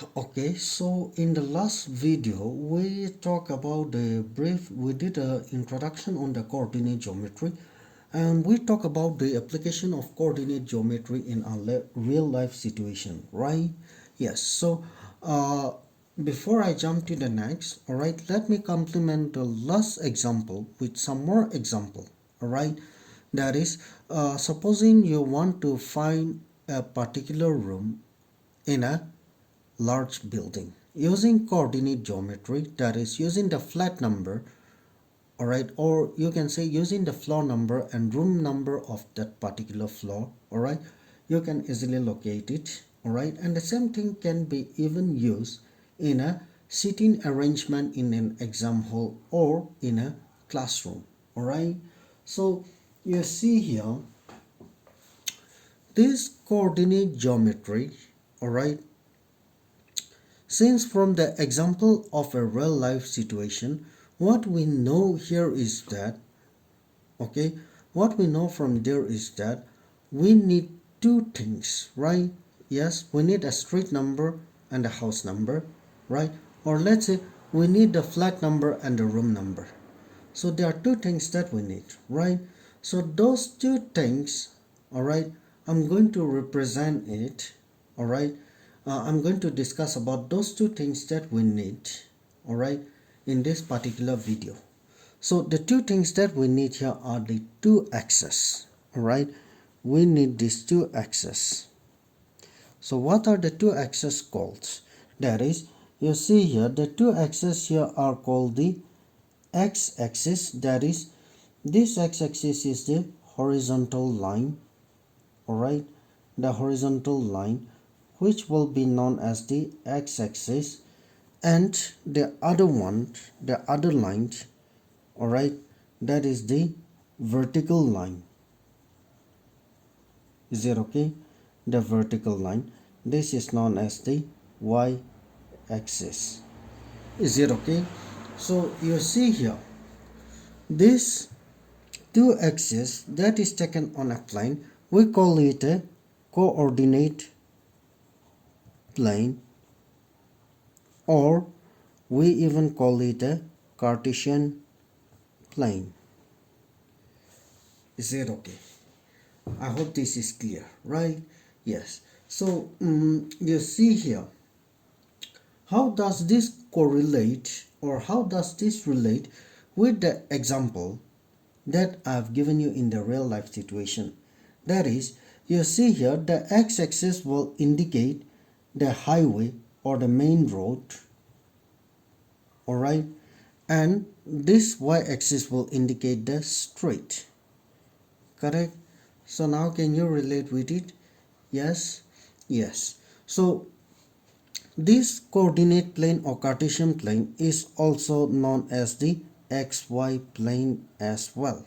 Okay, so in the last video we talked about we did an introduction on the coordinate geometry, and we talk about the application of coordinate geometry in a real life situation, right? Yes. So uh, before I jump to the next, all right, let me complement the last example with some more example. All right, that is, supposing you want to find a particular room in a large building using coordinate geometry, that is using the flat number, all right, or you can say using the floor number and room number of that particular floor, all right, you can easily locate it, all right. And the same thing can be even used in a seating arrangement in an exam hall or in a classroom, all right. So you see here this coordinate geometry, all right. Since from the example of a real life situation, what we know here is that, okay, what we know from there is that we need two things, right? Yes, we need a street number and a house number, right? Or let's say we need the flat number and the room number. So there are two things that we need, right? So those two things, all right, I'm going to represent it, all right. I'm going to discuss about those two things that we need, all right, in this particular video. So the two things that we need here are the two axes, all right. We need these two axes. So what are the two axes called? That is, you see here the two axes here are called the x-axis, that is, this x-axis is the horizontal line, all right, the horizontal line, which will be known as the x-axis, and the other one, the other line, all right, that is the vertical line. Is it okay? The vertical line, this is known as the y-axis. Is it okay? So you see here this two axes that is taken on a plane, we call it a coordinate plane, or we even call it a Cartesian plane. Is it okay? I hope this is clear, right? Yes. So you see here, how does this correlate, or how does this relate with the example that I've given you in the real life situation? That is, you see here the x-axis will indicate the highway or the main road, alright, and this y-axis will indicate the street, correct? So now can you relate with it? Yes, yes. So this coordinate plane or Cartesian plane is also known as the xy plane as well.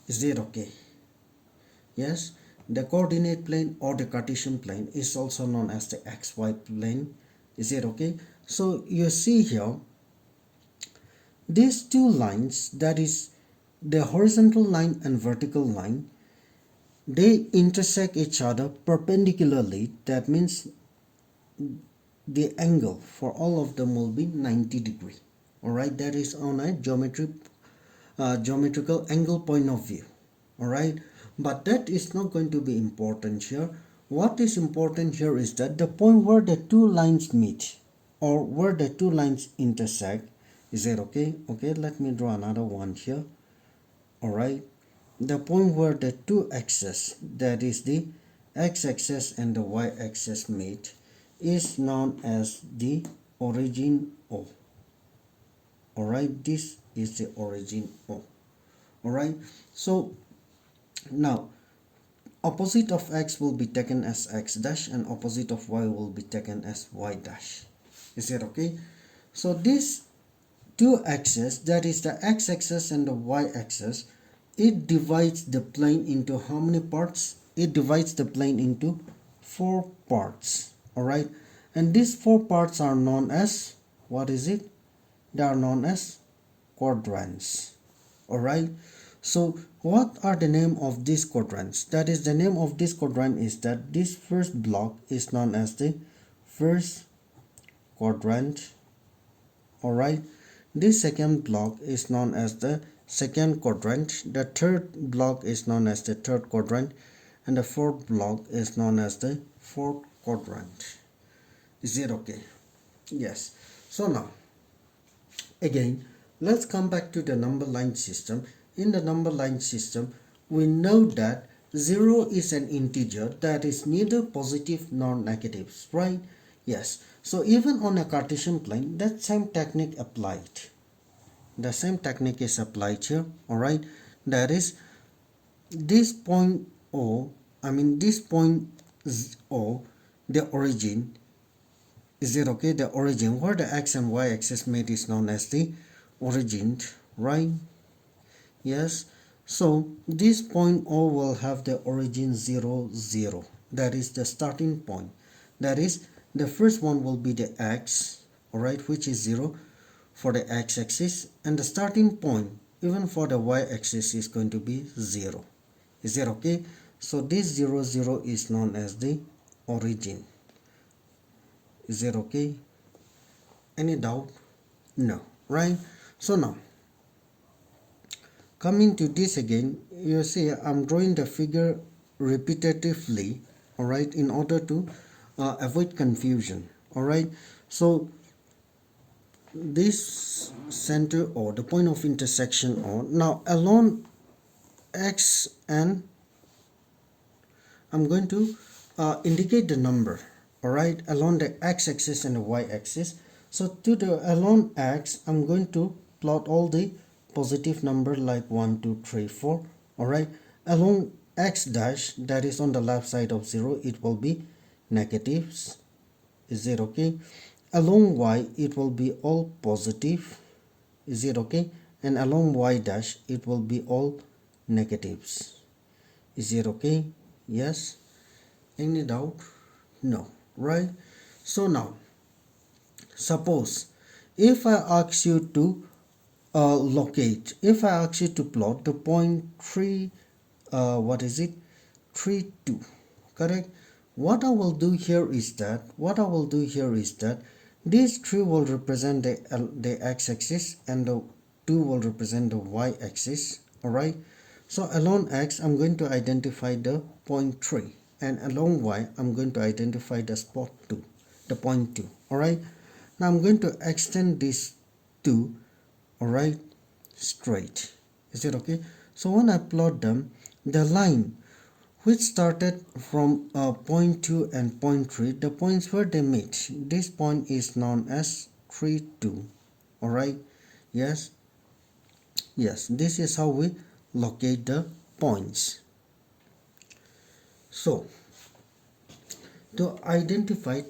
Is it okay? Yes, the coordinate plane or the Cartesian plane is also known as the xy plane. Is it okay? So you see here these two lines, that is the horizontal line and vertical line, they intersect each other perpendicularly. That means the angle for all of them will be 90 degree. Alright, that is on a geometrical angle point of view. Alright, but that is not going to be important here. What is important here is that the point where the two lines meet, or where the two lines intersect. Is it okay? Okay, let me draw another one here. Alright, the point where the two axes, that is the x-axis and the y-axis meet, is known as the origin O. Alright, this is the origin O. Alright, so now opposite of x will be taken as x dash and opposite of y will be taken as y dash. Is it okay? So this two axes, that is the x-axis and the y-axis, it divides the plane into how many parts? It divides the plane into four parts. Alright, and these four parts are known as, what is it? They are known as quadrants. Alright, so what are the name of these quadrants? That is, the name of this quadrant is that this first block is known as the first quadrant. Alright, this second block is known as the second quadrant, the third block is known as the third quadrant, and the fourth block is known as the fourth quadrant. Is it okay? Yes. So now again, let's come back to the number line system. In the number line system, we know that 0 is an integer that is neither positive nor negative, right? Yes. So even on a Cartesian plane, that same technique applied. The same technique is applied here, alright? That is, this point O, this point O, the origin, is it okay? The origin where the x and y axis meet is known as the origin, right? Yes. So this point O will have the origin 0, 0. That is the starting point. That is, the first one will be the x, alright, which is 0 for the x-axis, and the starting point even for the y-axis is going to be 0. Is it okay? So this 0, 0 is known as the origin. Is it okay? Any doubt? No, right? So now coming to this again, you see I'm drawing the figure repetitively, alright, in order to avoid confusion, alright. So this center O, the point of intersection O, now along x, and I'm going to indicate the number, alright, along the x-axis and the y-axis. So to the along x, I'm going to plot all the positive number like 1, 2, 3, 4, alright. Along x dash, that is on the left side of 0, it will be negatives. Is it okay? Along y, it will be all positive. Is it okay? And along y dash, it will be all negatives. Is it okay? Yes. Any doubt? No, right? So now suppose if I ask you to locate, if I ask you to plot the point 3, 3, 2, correct? What I will do here is that this 3 will represent the x-axis and the 2 will represent the y-axis, alright? So along x, I'm going to identify the point 3, and along y, I'm going to identify the spot 2, the point 2, alright? Now I'm going to extend this 2, alright, straight. Is it okay? So when I plot them, the line which started from point 2 and point 3, the points where they meet, this point is known as 3, 2, alright? Yes, this is how we locate the points. So to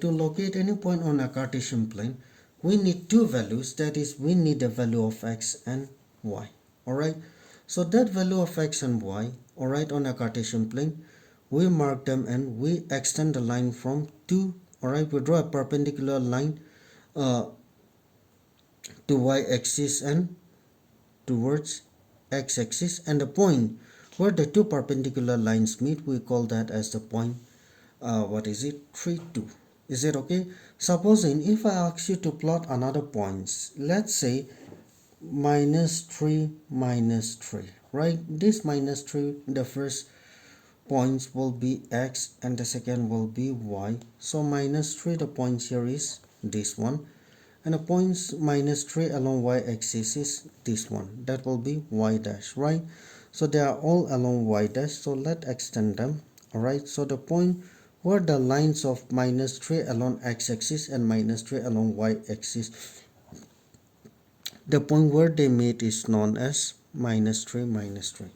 locate any point on a Cartesian plane, we need two values, that is, we need the value of x and y, alright? So that value of x and y, alright, on a Cartesian plane, we mark them and we extend the line from 2, alright, we draw a perpendicular line to y-axis and towards x-axis, and the point where the two perpendicular lines meet, we call that as the point 3, 2. Is it okay? Supposing if I ask you to plot another points, let's say -3, -3, right? This -3, the first points will be x and the second will be y. So -3, the points here is this one, and the points -3 along y-axis is this one, that will be y dash, right? So they are all along y dash, so let's extend them, alright? So the point where the lines of -3 along x-axis and -3 along y-axis, the point where they meet is known as -3, -3.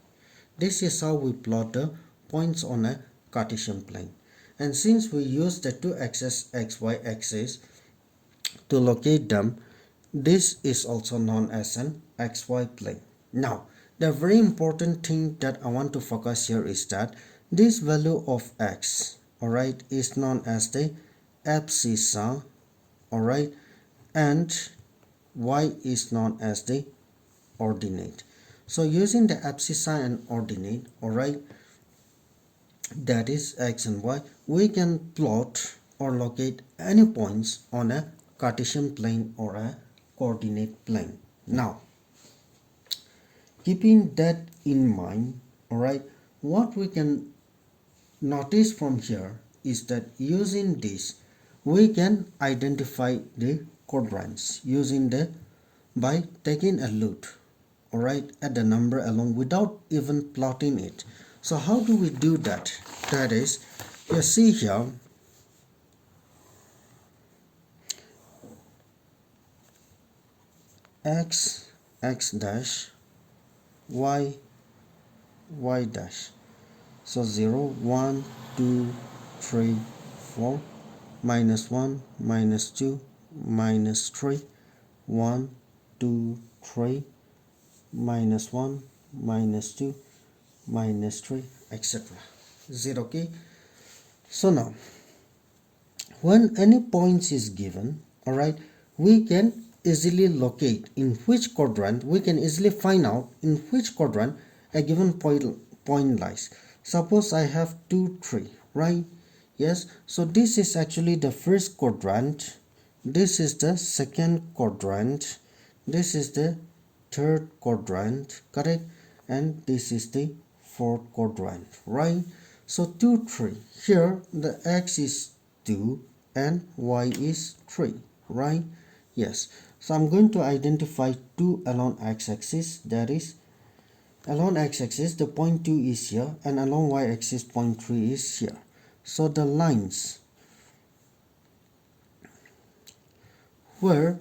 This is how we plot the points on a Cartesian plane. And since we use the two axes, xy axis, to locate them, this is also known as an xy plane. Now, the very important thing that I want to focus here is that this value of x, alright, is known as the abscissa, alright, and y is known as the ordinate. So using the abscissa and ordinate, alright, that is x and y, we can plot, or locate any points on a Cartesian plane or a coordinate plane. Now, keeping that in mind, alright, what we can notice from here is that using this we can identify the quadrants using the by taking a look, alright, at the number alone without even plotting it. So how do we do that? That is, you see here, x dash, y dash. So 0, 1, 2, 3, 4, minus 1, minus 2, minus 3, 1, 2, 3, minus 1, minus 2, minus 3, etc. Is it okay? So now, when any points is given, alright, we can easily locate in which quadrant, we can easily find out in which quadrant a given point lies. Suppose I have 2, 3, right? Yes, so this is actually the first quadrant, this is the second quadrant, this is the third quadrant, correct? And this is the fourth quadrant, right? So 2, 3, here the x is 2 and y is 3, right? Yes, so I'm going to identify 2 along x-axis, that is along x-axis the point 2 is here and along y-axis point 3 is here. So the lines where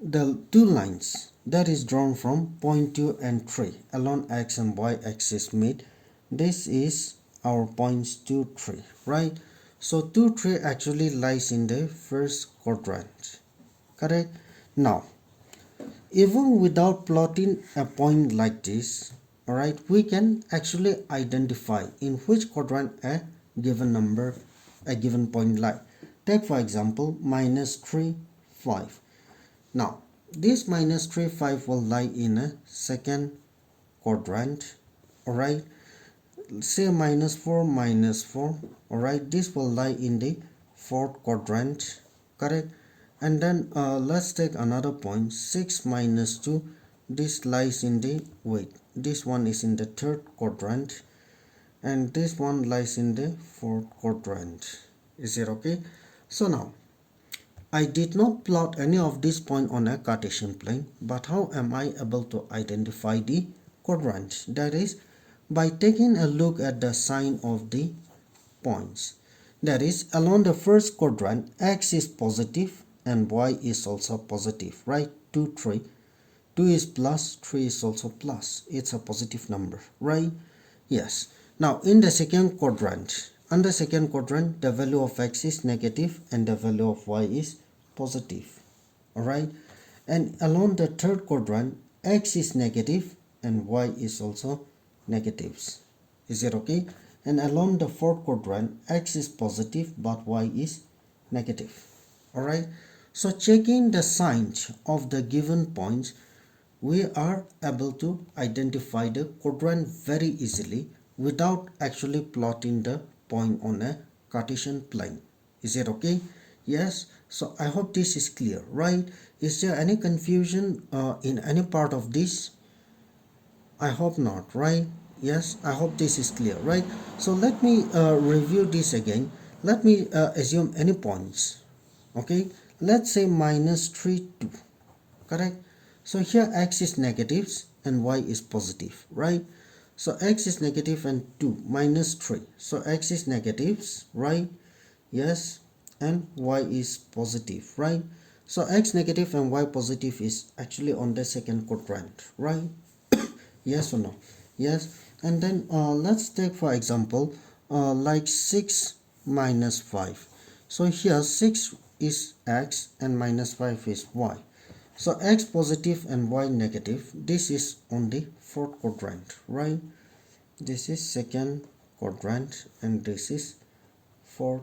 the two lines that is drawn from point 2 and 3 along x and y axis meet, this is our points 2, 3, right? So 2, 3 actually lies in the first quadrant, correct? Now, even without plotting a point like this, alright, we can actually identify in which quadrant a given number, a given point lie. Take for example minus 3, 5. Now this minus 3, 5 will lie in a second quadrant, alright. Say minus 4, minus 4, alright, this will lie in the fourth quadrant, correct? And then let's take another point, 6 minus 2, this lies in the, wait, this one is in the third quadrant and this one lies in the fourth quadrant. Is it okay? So now I did not plot any of these points on a Cartesian plane, but how am I able to identify the quadrant? That is by taking a look at the sign of the points. That is, along the first quadrant x is positive and y is also positive, right? 2, 3. 2 is plus, 3 is also plus. It's a positive number, right? Yes. Now in the second quadrant, under second quadrant the value of x is negative and the value of y is positive, alright? And along the third quadrant x is negative and y is also negatives. Is it okay? And along the fourth quadrant x is positive but y is negative, alright? So checking the signs of the given points, we are able to identify the quadrant very easily without actually plotting the point on a Cartesian plane. Is it okay? Yes. So I hope this is clear, right? Is there any confusion in any part of this? I hope not, right? Yes, I hope this is clear, right? So let me review this again. Let me assume any points. Okay, let's say minus 3, 2, correct? So here x is negatives and y is positive, right? So x is negative and 2 minus 3. So x is negatives, right? Yes, and y is positive, right? So x negative and y positive is actually on the second quadrant, right? Yes or no? Yes. And then let's take for example like 6 minus 5. So here 6 is x and minus 5 is y. So x positive and y negative, this is on the fourth quadrant, right? This is second quadrant and this is fourth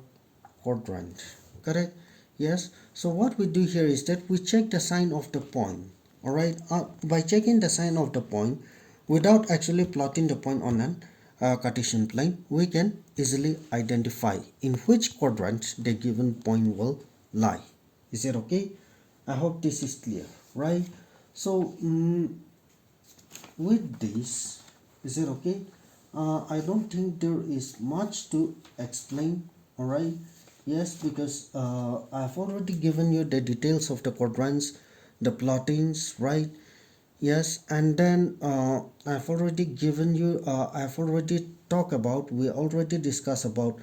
quadrant, correct? Yes. So what we do here is that we check the sign of the point, alright? By checking the sign of the point without actually plotting the point on an Cartesian plane, we can easily identify in which quadrant the given point will lie. Is it okay? I hope this is clear, right? So with this, is it okay? I don't think there is much to explain, all right? Yes, because I've already given you the details of the quadrants, the plottings, right? Yes, and then I've already talked about, we already discussed about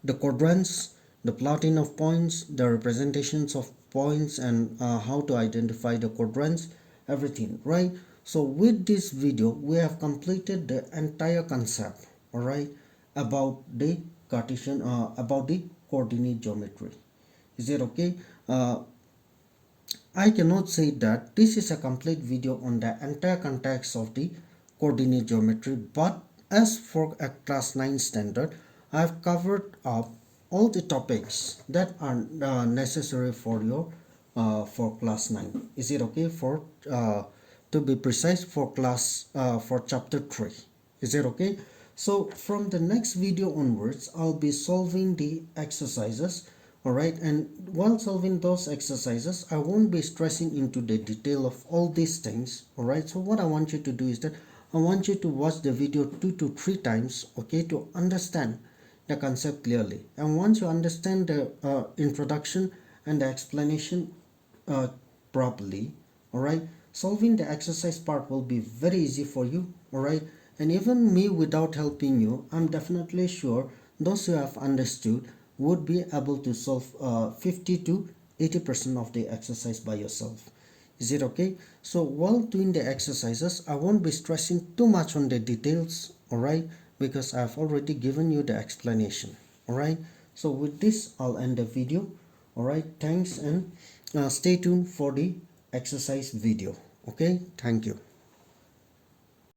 the quadrants, the plotting of points, the representations of points, and how to identify the quadrants, everything, right? So with this video, we have completed the entire concept, all right, about the about the coordinate geometry. Is it okay? I cannot say that this is a complete video on the entire context of the coordinate geometry, but as for a class 9 standard, I have covered up all the topics that are necessary for your for class 9. Is it okay for to be precise for class for chapter 3? Is it okay? So from the next video onwards, I'll be solving the exercises, alright, and while solving those exercises, I won't be stressing into the detail of all these things, alright. So what I want you to do is that I want you to watch the video 2 to 3 times, okay, to understand the concept clearly. And once you understand the introduction and the explanation uh, properly, all right, solving the exercise part will be very easy for you, all right. And even me, without helping you, I'm definitely sure those who have understood would be able to solve 50 to 80% of the exercise by yourself. Is it okay? So while doing the exercises, I won't be stressing too much on the details, all right, because I've already given you the explanation, all right. So with this, I'll end the video, all right. Thanks, and stay tuned for the exercise video. Okay, thank you.